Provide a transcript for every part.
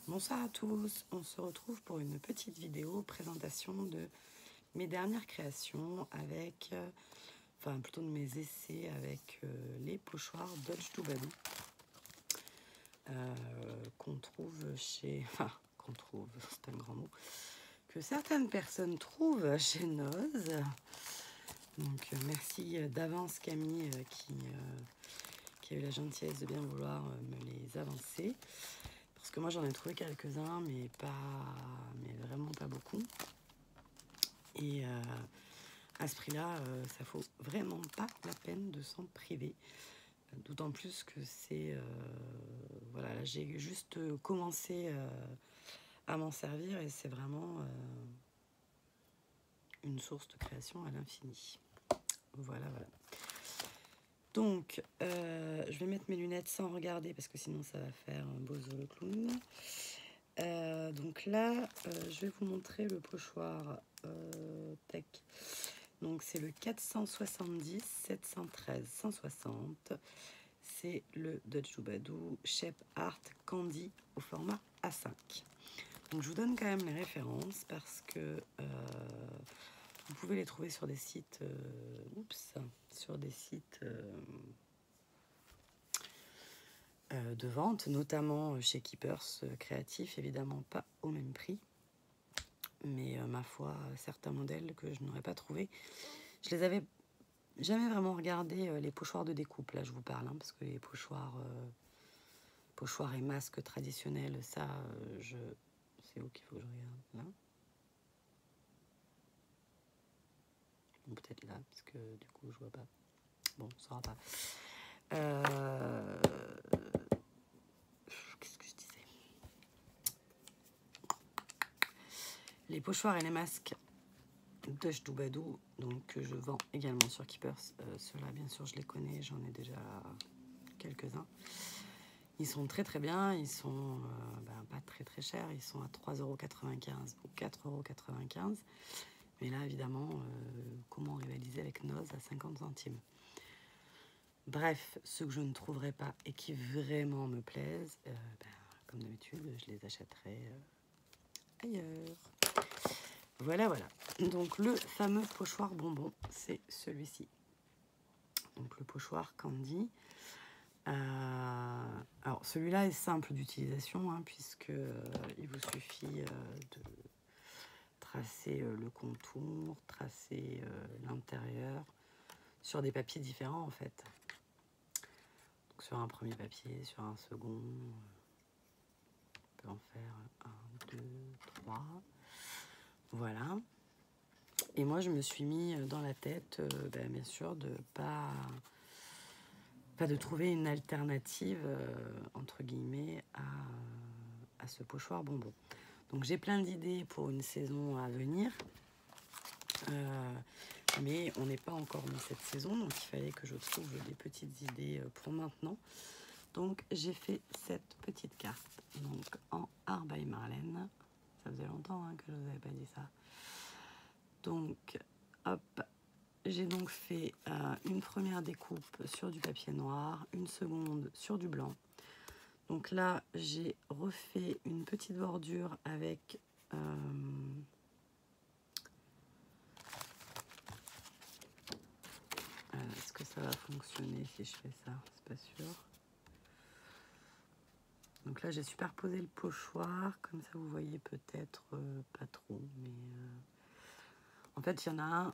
Bonsoir à tous, on se retrouve pour une petite vidéo présentation de mes dernières créations avec, enfin plutôt de mes essais avec les pochoirs Dodge Doubadou qu'on trouve chez, enfin qu'on trouve, c'est un grand mot, que certaines personnes trouvent chez Noz. Donc merci d'avance Camille qui a eu la gentillesse de bien vouloir me les avancer. Parce que moi j'en ai trouvé quelques-uns, mais vraiment pas beaucoup. Et à ce prix-là, ça vaut vraiment pas la peine de s'en priver. D'autant plus que c'est... voilà, là j'ai juste commencé à m'en servir et c'est vraiment une source de création à l'infini. Voilà, voilà. Donc, je vais mettre mes lunettes sans regarder parce que sinon ça va faire un Bozo le clown. Donc là, je vais vous montrer le pochoir Tech. Donc c'est le 470 713 160. C'est le Dodge Doubadou Shape Art Candy au format A5. Donc je vous donne quand même les références parce que vous pouvez les trouver sur des sites, de vente, notamment chez Keepers Créatif, évidemment pas au même prix, mais ma foi, certains modèles que je n'aurais pas trouvé. Je les avais jamais vraiment regardé, les pochoirs de découpe, là je vous parle, hein, parce que les pochoirs et masques traditionnels, ça, c'est où qu'il faut que je regarde, là. Bon, peut-être là, parce que du coup je vois pas. Bon, ça va pas. Qu'est-ce que je disais? Les pochoirs et les masques Dodge Doubadou, donc que je vends également sur Keepers. Ceux-là, bien sûr, je les connais, j'en ai déjà quelques-uns. Ils sont très très bien, ils sont pas très très chers, ils sont à 3,95 € ou 4,95 €. Mais là, évidemment, comment rivaliser avec Noz à 50 centimes? Bref, ceux que je ne trouverai pas et qui vraiment me plaisent, comme d'habitude, je les achèterai ailleurs. Voilà, voilà. Donc, le fameux pochoir bonbon, c'est celui-ci. Donc, le pochoir Candy. Alors, celui-là est simple d'utilisation, hein, puisque il vous suffit de tracer le contour, tracer l'intérieur sur des papiers différents, en fait. Donc, sur un premier papier, sur un second, on peut en faire 1, 2, 3. Voilà. Et moi, je me suis mis dans la tête, bien sûr, de pas de trouver une alternative, entre guillemets, à ce pochoir bonbon. Donc, j'ai plein d'idées pour une saison à venir. Mais on n'est pas encore dans cette saison, donc il fallait que je trouve des petites idées pour maintenant. Donc, j'ai fait cette petite carte, donc en Art by Marlène. Ça faisait longtemps que je ne vous avais pas dit ça. Donc, hop, j'ai donc fait une première découpe sur du papier noir, une seconde sur du blanc. Donc là, j'ai refait une petite bordure avec est-ce que ça va fonctionner si je fais ça? C'est pas sûr. Donc là, j'ai superposé le pochoir, comme ça vous voyez peut-être pas trop, mais en fait, il y en a un,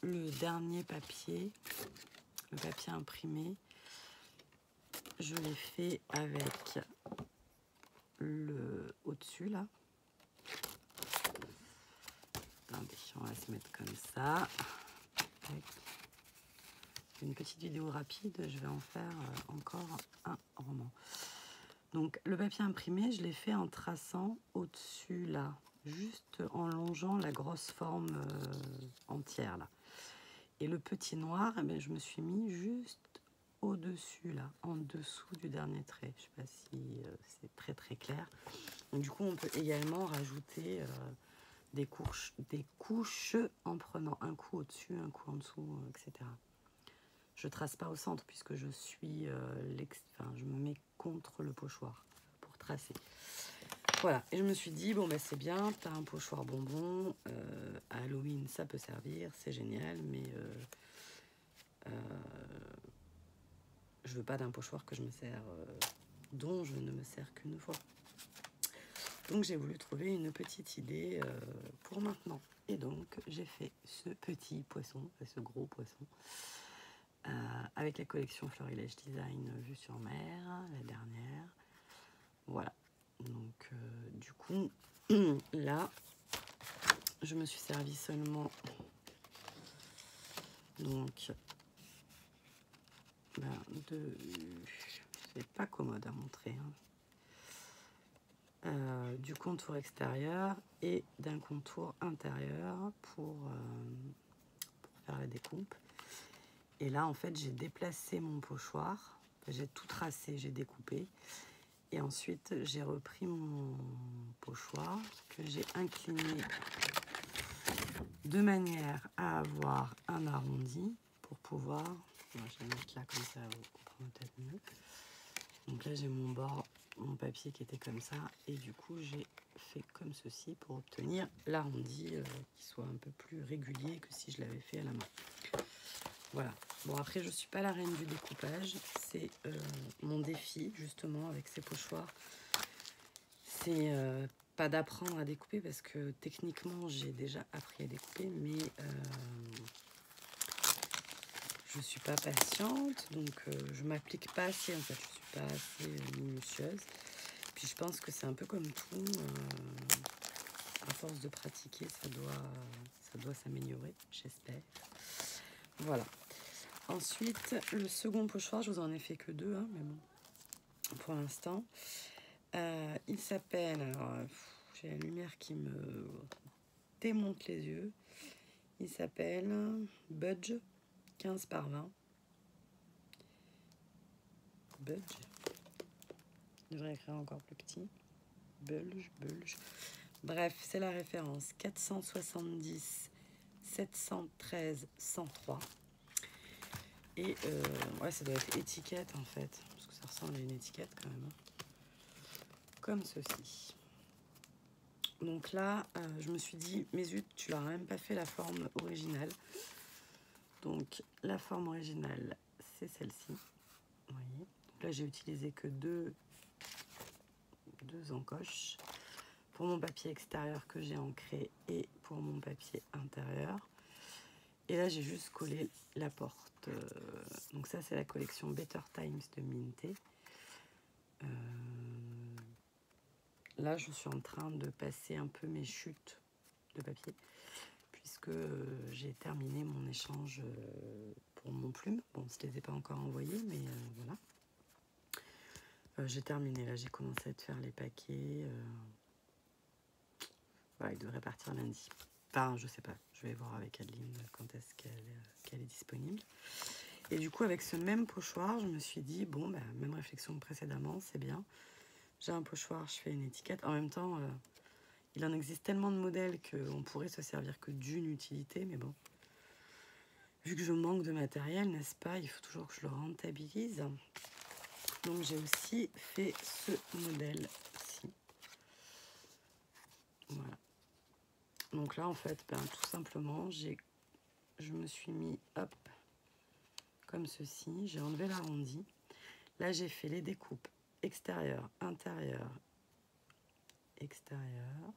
le dernier papier, le papier imprimé, je l'ai fait avec le au-dessus là. Attendez, on va se mettre comme ça. Une petite vidéo rapide, je vais en faire encore un roman. Donc le papier imprimé, je l'ai fait en traçant au-dessus là, juste en longeant la grosse forme entière là. Et le petit noir, je me suis mis juste au-dessus là, en dessous du dernier trait. Je ne sais pas si c'est très très clair. Donc, du coup, on peut également rajouter des couches en prenant un coup au-dessus, un coup en dessous, etc. Je trace pas au centre puisque je suis je me mets contre le pochoir pour tracer. Voilà, et je me suis dit, bon, bah, c'est bien, tu as un pochoir bonbon, à Halloween, ça peut servir, c'est génial, mais je veux pas d'un pochoir que je me sers, dont je ne me sers qu'une fois. Donc, j'ai voulu trouver une petite idée pour maintenant. Et donc, j'ai fait ce petit poisson, ce gros poisson, avec la collection Florilège Design Vue sur Mer, la dernière. Voilà. Donc, du coup, là, je me suis servi seulement, donc, c'est pas commode à montrer, hein. Du contour extérieur et d'un contour intérieur pour faire la découpe. Et là, en fait, j'ai déplacé mon pochoir, j'ai tout tracé, j'ai découpé. Et ensuite, j'ai repris mon pochoir que j'ai incliné de manière à avoir un arrondi pour pouvoir... Je vais le mettre là comme ça, vous comprenez peut-être mieux. Donc là, j'ai mon bord, mon papier qui était comme ça. Et du coup, j'ai fait comme ceci pour obtenir l'arrondi qui soit un peu plus régulier que si je l'avais fait à la main. Voilà. Bon, après, je ne suis pas la reine du découpage. C'est mon défi, justement, avec ces pochoirs. C'est pas d'apprendre à découper parce que techniquement, j'ai déjà appris à découper, mais je suis pas patiente, donc je m'applique pas assez, en fait. Je suis pas assez minutieuse. Puis je pense que c'est un peu comme tout. À force de pratiquer, ça doit s'améliorer, j'espère. Voilà. Ensuite, le second pochoir, je vous en ai fait que deux, hein, mais bon, pour l'instant. Il s'appelle, alors j'ai la lumière qui me démonte les yeux. Il s'appelle Budge 15 par 20. Budge. Je devrais écrire encore plus petit. Bulge. Bref, c'est la référence 470 713 103. Et ouais, ça doit être étiquette en fait, parce que ça ressemble à une étiquette quand même. Comme ceci. Donc là, je me suis dit, mais zut, tu n'as même pas fait la forme originale. Donc la forme originale, c'est celle-ci. Vous voyez. Donc là, j'ai utilisé que deux encoches pour mon papier extérieur que j'ai ancré et pour mon papier intérieur. Et là, j'ai juste collé la porte. Donc ça, c'est la collection Better Times de Minté. Là, je suis en train de passer un peu mes chutes de papier puisque j'ai terminé mon échange pour mon plume. Bon, je ne les ai pas encore envoyés, mais voilà. J'ai terminé, là, j'ai commencé à faire les paquets. Voilà, il devrait partir lundi. Enfin, je sais pas, je vais voir avec Adeline quand est-ce qu'elle est disponible. Et du coup, avec ce même pochoir, je me suis dit, bon, bah, même réflexion que précédemment, c'est bien. J'ai un pochoir, je fais une étiquette. En même temps, il en existe tellement de modèles qu'on pourrait se servir que d'une utilité, mais bon. Vu que je manque de matériel, n'est-ce pas, il faut toujours que je le rentabilise. Donc, j'ai aussi fait ce modèle-ci. Voilà. Donc là, en fait, ben, tout simplement, je me suis mis, hop, comme ceci. J'ai enlevé l'arrondi. Là, j'ai fait les découpes extérieur, intérieur, extérieur,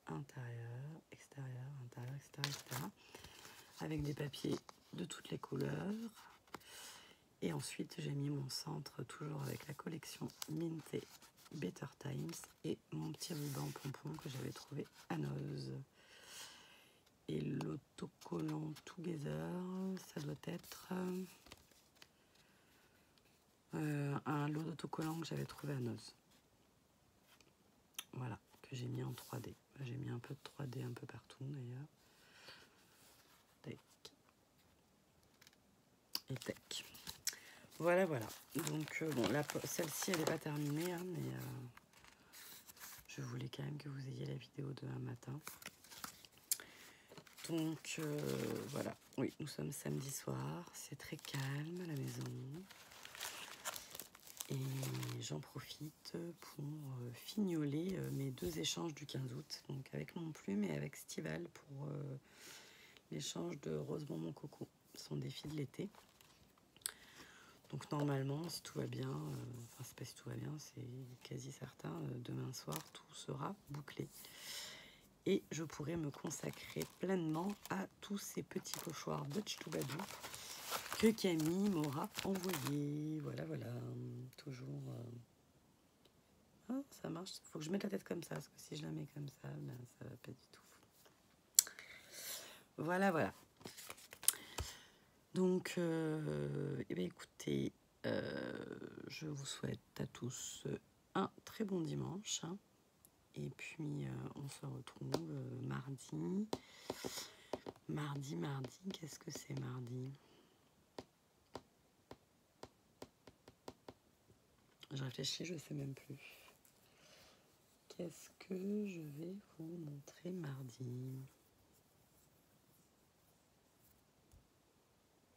intérieur, extérieur, intérieur, etc. Avec des papiers de toutes les couleurs. Et ensuite, j'ai mis mon centre, toujours avec la collection Minté Better Times et mon petit ruban pompon que j'avais trouvé à Noz. Et l'autocollant Together, ça doit être un lot d'autocollants que j'avais trouvé à Noz. Voilà, que j'ai mis en 3D. J'ai mis un peu de 3D un peu partout d'ailleurs. Tac. Et tac. Voilà. Donc, bon, celle-ci, elle n'est pas terminée, hein, mais je voulais quand même que vous ayez la vidéo demain matin. Donc, voilà. Oui, nous sommes samedi soir. C'est très calme à la maison. Et j'en profite pour fignoler mes 2 échanges du 15 août, donc avec mon plume et avec Stival pour l'échange de Rose Bonbon Coco, son défi de l'été. Donc normalement, si tout va bien, enfin c'est pas si tout va bien, c'est quasi certain, demain soir tout sera bouclé. Et je pourrai me consacrer pleinement à tous ces petits pochoirs Dutch to Badou que Camille m'aura envoyé. Voilà, voilà, toujours... Ah, ça marche, il faut que je mette la tête comme ça, parce que si je la mets comme ça, ben, ça va pas du tout. Voilà, voilà. Donc, eh bien, écoutez, je vous souhaite à tous un très bon dimanche. Hein. Et puis, on se retrouve mardi. Mardi, qu'est-ce que c'est mardi? Je réfléchis, je sais même plus. Qu'est-ce que je vais vous montrer mardi?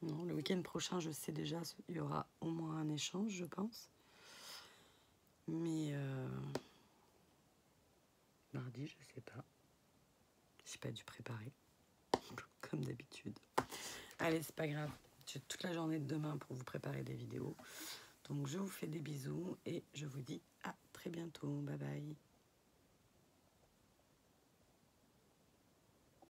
Non, le week-end prochain, je sais déjà, il y aura au moins un échange, je pense. Mais mardi, je sais pas. J'ai pas dû préparer, comme d'habitude. Allez, c'est pas grave. J'ai toute la journée de demain pour vous préparer des vidéos. Donc, je vous fais des bisous et je vous dis à très bientôt. Bye bye.